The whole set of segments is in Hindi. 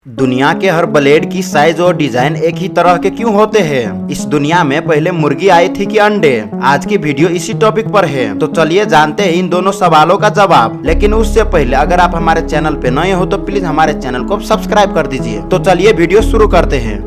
दुनिया के हर ब्लेड की साइज और डिजाइन एक ही तरह के क्यों होते हैं? इस दुनिया में पहले मुर्गी आई थी कि अंडे? आज की वीडियो इसी टॉपिक पर है, तो चलिए जानते हैं इन दोनों सवालों का जवाब। लेकिन उससे पहले अगर आप हमारे चैनल पे नए हो तो प्लीज हमारे चैनल को सब्सक्राइब कर दीजिए। तो चलिए वीडियो शुरू करते हैं।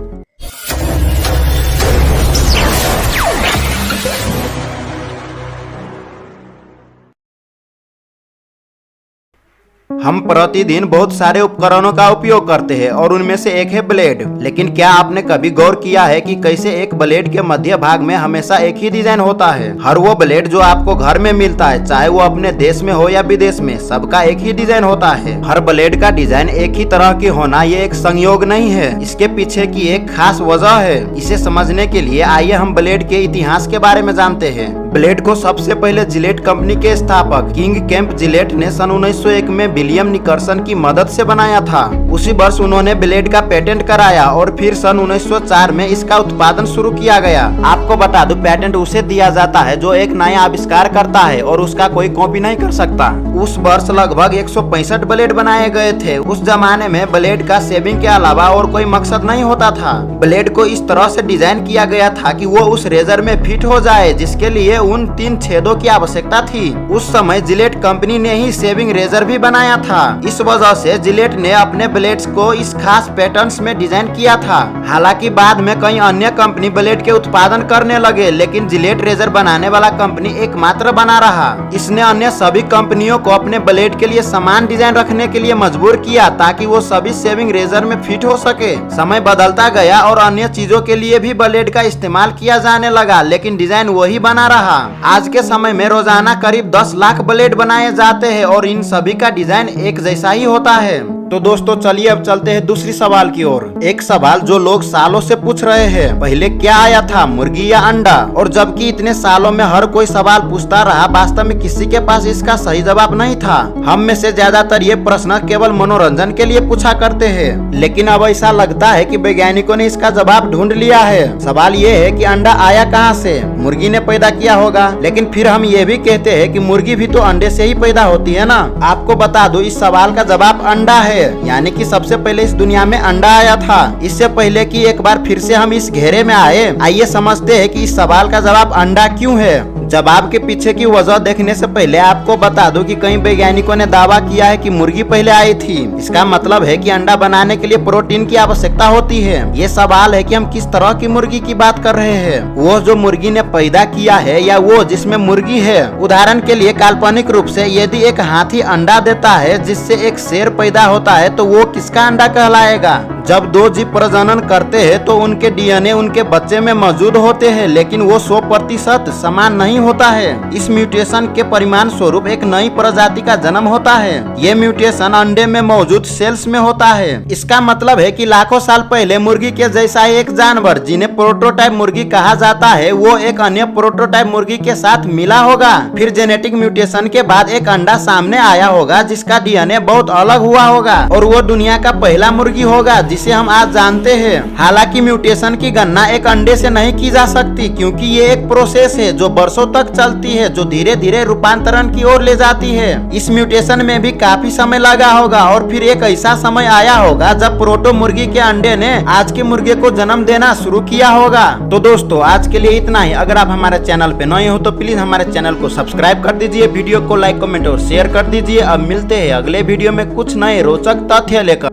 हम प्रतिदिन बहुत सारे उपकरणों का उपयोग करते हैं और उनमें से एक है ब्लेड। लेकिन क्या आपने कभी गौर किया है कि कैसे एक ब्लेड के मध्य भाग में हमेशा एक ही डिजाइन होता है? हर वो ब्लेड जो आपको घर में मिलता है, चाहे वो अपने देश में हो या विदेश में, सबका एक ही डिजाइन होता है। हर ब्लेड का डिजाइन एक ही तरह की होना ये एक संयोग नहीं है, इसके पीछे की एक खास वजह है। इसे समझने के लिए आइए हम ब्लेड के इतिहास के बारे में जानते हैं। ब्लेड को सबसे पहले जिलेट कंपनी के स्थापक किंग केम्प जिलेट ने सन 1901 में विलियम निकर्सन की मदद से बनाया था। उसी वर्ष उन्होंने ब्लेड का पेटेंट कराया और फिर सन 1904 में इसका उत्पादन शुरू किया गया। आपको बता दूं, पेटेंट उसे दिया जाता है जो एक नया आविष्कार करता है और उसका कोई कॉपी नहीं कर सकता। उस वर्ष लगभग 165 ब्लेड बनाए गए थे। उस जमाने में ब्लेड का शेविंग के अलावा और कोई मकसद नहीं होता था। ब्लेड को इस तरह से डिजाइन किया गया था कि वो उस रेजर में फिट हो जाए, जिसके लिए उन 3 छेदों की आवश्यकता थी। उस समय जिलेट कंपनी ने ही शेविंग रेजर भी बनाया था। इस वजह से जिलेट ने अपने ब्लेड्स को इस खास पैटर्न्स में डिजाइन किया था। हालांकि बाद में कई अन्य कंपनी ब्लेड के उत्पादन करने लगे, लेकिन जिलेट रेजर बनाने वाला कंपनी एकमात्र बना रहा। इसने अन्य सभी कंपनियों को अपने ब्लेड के लिए समान डिजाइन रखने के लिए मजबूर किया, ताकि वो सभी शेविंग रेजर में फिट हो सके। समय बदलता गया और अन्य चीजों के लिए भी ब्लेड का इस्तेमाल किया जाने लगा, लेकिन डिजाइन वही बना रहा। आज के समय में रोजाना करीब 10 लाख ब्लेड बनाए जाते हैं और इन सभी का डिजाइन एक जैसा ही होता है। तो दोस्तों चलिए अब चलते हैं दूसरी सवाल की ओर। एक सवाल जो लोग सालों से पूछ रहे हैं, पहले क्या आया था, मुर्गी या अंडा? और जबकि इतने सालों में हर कोई सवाल पूछता रहा, वास्तव में किसी के पास इसका सही जवाब नहीं था। हम में से ज्यादातर ये प्रश्न केवल मनोरंजन के लिए पूछा करते हैं, लेकिन अब ऐसा लगता है कि वैज्ञानिकों ने इसका जवाब ढूंढ लिया है। सवाल ये है कि अंडा आया कहाँ से? मुर्गी ने पैदा किया होगा, लेकिन फिर हम ये भी कहते हैं कि मुर्गी भी तो अंडे से ही पैदा होती है ना। आपको बता दो, इस सवाल का जवाब अंडा है, यानी कि सबसे पहले इस दुनिया में अंडा आया था। इससे पहले कि एक बार फिर से हम इस घेरे में आए, आइए समझते हैं कि इस सवाल का जवाब अंडा क्यों है। जवाब के पीछे की वजह देखने से पहले आपको बता दूं कि कई वैज्ञानिकों ने दावा किया है कि मुर्गी पहले आई थी। इसका मतलब है कि अंडा बनाने के लिए प्रोटीन की आवश्यकता होती है। ये सवाल है कि हम किस तरह की मुर्गी की बात कर रहे हैं, वो जो मुर्गी ने पैदा किया है या वो जिसमें मुर्गी है। उदाहरण के लिए काल्पनिक रूप से यदि एक हाथी अंडा देता है जिससे एक शेर पैदा होता है, तो वो किसका अंडा कहलाएगा? जब 2 जीव प्रजनन करते हैं तो उनके डीएनए उनके बच्चे में मौजूद होते हैं, लेकिन वो 100% समान नहीं होता है। इस म्यूटेशन के परिणाम स्वरूप एक नई प्रजाति का जन्म होता है। ये म्यूटेशन अंडे में मौजूद सेल्स में होता है। इसका मतलब है कि लाखों साल पहले मुर्गी के जैसा एक जानवर, जिन्हें प्रोटोटाइप मुर्गी कहा जाता है, वो एक अन्य प्रोटोटाइप मुर्गी के साथ मिला होगा। फिर जेनेटिक म्यूटेशन के बाद एक अंडा सामने आया होगा जिसका डीएनए बहुत अलग हुआ होगा, और वो दुनिया का पहला मुर्गी होगा जिसे हम आज जानते हैं। हालांकि म्यूटेशन की गणना एक अंडे से नहीं की जा सकती, क्योंकि ये एक प्रोसेस है जो वर्षों तक चलती है, जो धीरे धीरे रूपांतरण की ओर ले जाती है। इस म्यूटेशन में भी काफी समय लगा होगा और फिर एक ऐसा समय आया होगा जब प्रोटो मुर्गी के अंडे ने आज के मुर्गे को जन्म देना शुरू किया होगा। तो दोस्तों आज के लिए इतना ही। अगर आप हमारे चैनल पे नए हो तो प्लीज हमारे चैनल को सब्सक्राइब कर दीजिए, वीडियो को लाइक, कमेंट और शेयर कर दीजिए। अब मिलते हैं अगले वीडियो में कुछ नए रोचक तथ्य लेकर।